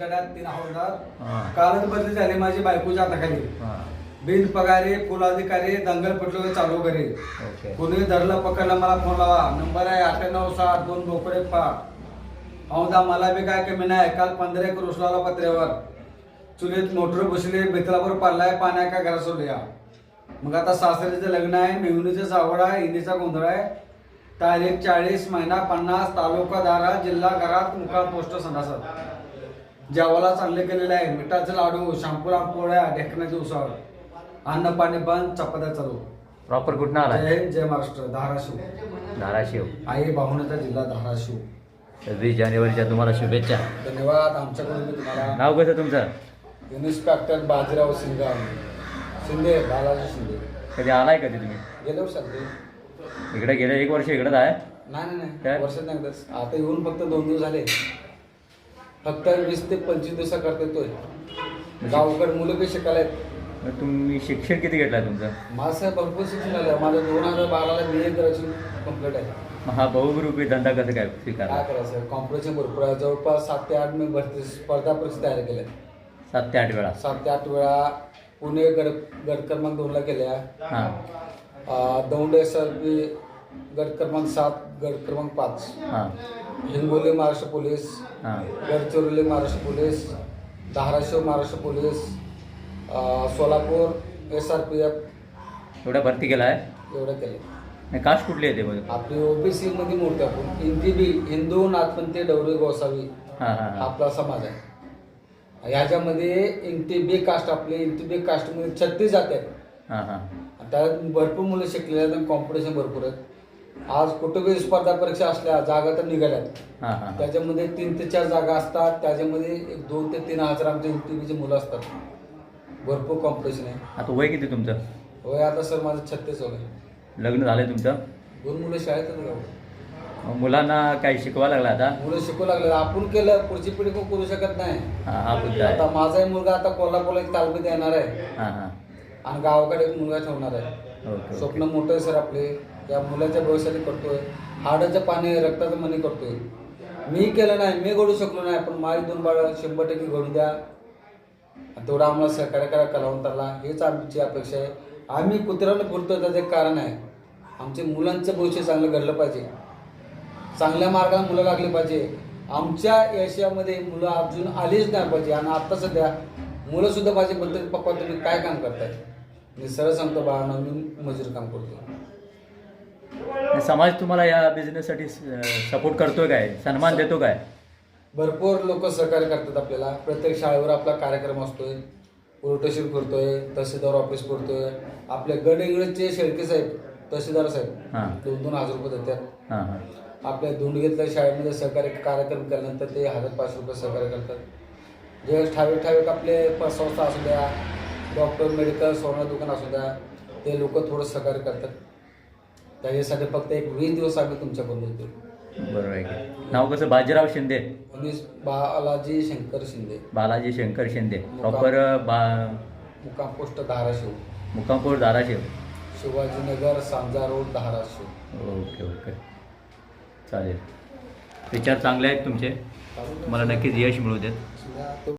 गड्यात 3 हवालदार कालच बदली झाली माझी बायकोच्या हाताखाली. बिन पगारी फुल अधिकारी दंगल पटलो चालू करे. कोणी धरलं पकडलं मला फोन लावा. नंबर आहे 9860 2 बोकडे पा. औदा मला बी काय कमी नाही. काल 15 एकर उसलाला पत्र्यावर चुलीत मोटर बसली बेतलावर पाडलाय पाण्या का घरा सोडल्या. मग आता सासरीचं लग्न आहे मेहुणीचं जावळ आहे इनीचा गोंधळ आहे. तारीख 40 महिना 50 तालुका दारा जिल्हा घरात मुकाम पोस्ट संडासात. जेवाला चांगले केलेले आहे मिठाचे लाडू शांपूला पोळ्या ढेकण्याचे उसळ अन्न पाणी बंद चपात्या चालू. प्रॉपर कुठं आला? जय महाराष्ट्र धाराशिव. धाराशिव आई बाहुण्याचा जिल्हा धाराशिव. 26 जानेवारीच्या तुम्हाला शुभेच्छा. धन्यवाद. आमच्याकडून मी तुम्हाला नाव कसं तुमचं? इन्स्पेक्टर बाजीराव शिंदे बालाजी शिंदे. कधी आलाय कधी तुम्ही? गेल्या वर्षात इकडे गेले 1 वर्ष इकडंच आहे? नाही वर्षात नाही. आता येऊन फक्त 2 दिवस झाले. फक्त 20 ते 25 दिवसा करता येतोय. गावाकडे मुलं बी शिकायला आहेत. मग तुम्ही शिक्षण किती घेतलंय तुमचं? माझं भरपूर शिक्षण झालं. माझं 2012ला BA करायची कंप्लीट आहे. मग हा बहुरूपी धंदा कसं काय स्वीकारला? काय करायचं कॉम्पिटिशन भरपूर आहे. जवळपास 7 ते 8 मी भरती स्पर्धा परीक्षा तयार केल्या. 7 ते 8 वेळा? 7 ते 8 वेळा. पुणे गट क्रमांक 2ला केल्या. दौंड SRP गट क्रमांक 7 गट क्रमांक 5. Hingoli Maharashtra police, Gadchiroli Maharashtra police, Dharashiv Maharashtra police, Solapur SRPF एवढ्या भरती केला आहे? एवढं केलं. नाही कास्ट कुठली येते मग? आपली OBC मध्ये मोठे आपण हिंदू नाथपंथी डवरे गोसावी आपला समाज आहे. ह्याच्यामध्ये NTB कास्ट आपले NTB कास्टमध्ये 36 जाती आहेत. त्यात भरपूर मुलं शिकलेले आहेत. कॉम्पिटिशन भरपूर आहेत. आज कुठे स्पर्धा परीक्षा असल्या जागा तर निघाल्यात. त्याच्यामध्ये 3 ते 4 जागा असतात. त्याच्यामध्ये 2 ते 3 हजार आमच्या NTBची मुलं असतात. भरपूर कॉम्पिटिशन आहे. आता वय किती तुमचं? वय आता सर माझं 36 वय. लग्न झालंय तुमचं? 2 मुलं शाळेतच गाव. मुलांना काही शिकवा लागला आता? मुलं शिकू लागले. आपण केलं पुढची पिढी कोण करू शकत नाही. हा मुद्दा आहे. आता माझाही मुलगा आता कोल्हापूरला एक तालमीत येणार आहे आणि गावाकडे एक मुलगा ठेवणार आहे. स्वप्न मोठं आहे सर आपले. या मुलाच्या भविष्याने करतोय. हाडाचं पाणी रक्ताचं मनी करतोय. मी केलं नाही मी घडू शकलो नाही पण माझी 2 बाळं 100% घडू द्या. तेवढा आम्हाला सहकार्य करा कलावंताला हेच आमची अपेक्षा आहे. आम्ही कुत्र्याला फिरतोय त्याचं एक कारण आहे. आमच्या मुलांचं भविष्य चांगलं घडलं पाहिजे. चांगल्या मार्गाने मुलं लागली पाहिजे. आमच्या एशियामध्ये मुलं अजून आलीच नाही पाहिजे. आणि आता सध्या मुलं सुद्धा माझे म्हणतात पप्पा तुम्ही काय काम करताय. मी सरळ सांगतो बाळांना मी मजूर काम करतो. समाज तुम्हाला या बिझनेससाठी सपोर्ट करतोय काय सन्मान देतो काय? भरपूर लोक सहकार्य करतात आपल्याला. प्रत्येक शाळेवर आपला कार्यक्रम असतोय. रोटेशन करतोय. तहसीलदार ऑफिस करतोय. आपले गड इंग्रजचे शेळके साहेब तहसीलदार साहेब 2-2 हजार रुपये देतात. आपल्या धुंडगेतल्या शाळेमध्ये सहकार्य कार्यक्रम केल्यानंतर ते 1000-500 रुपये सहकार्य करतात. जे ठावीक आपले संस्था असू द्या डॉक्टर मेडिकल सोना दुकान असू द्या ते लोक थोडं सहकार्य करतात. त्याच्यासाठी फक्त एक 20 दिवस आम्ही तुमच्याकडून येतो. बरोबर आहे. नाव कसं? बाजीराव शिंदे. बालाजी शंकर शिंदे. बालाजी शंकर शिंदे. प्रॉपर मुक्काम पोस्ट धाराशिव. मुक्काम पोस्ट धाराशिव. शिवाजीनगर सांजा रोड धाराशिव. ओके चालेल. विचार चांगले आहेत तुमचे. तुम्हाला नक्कीच यश मिळू देत.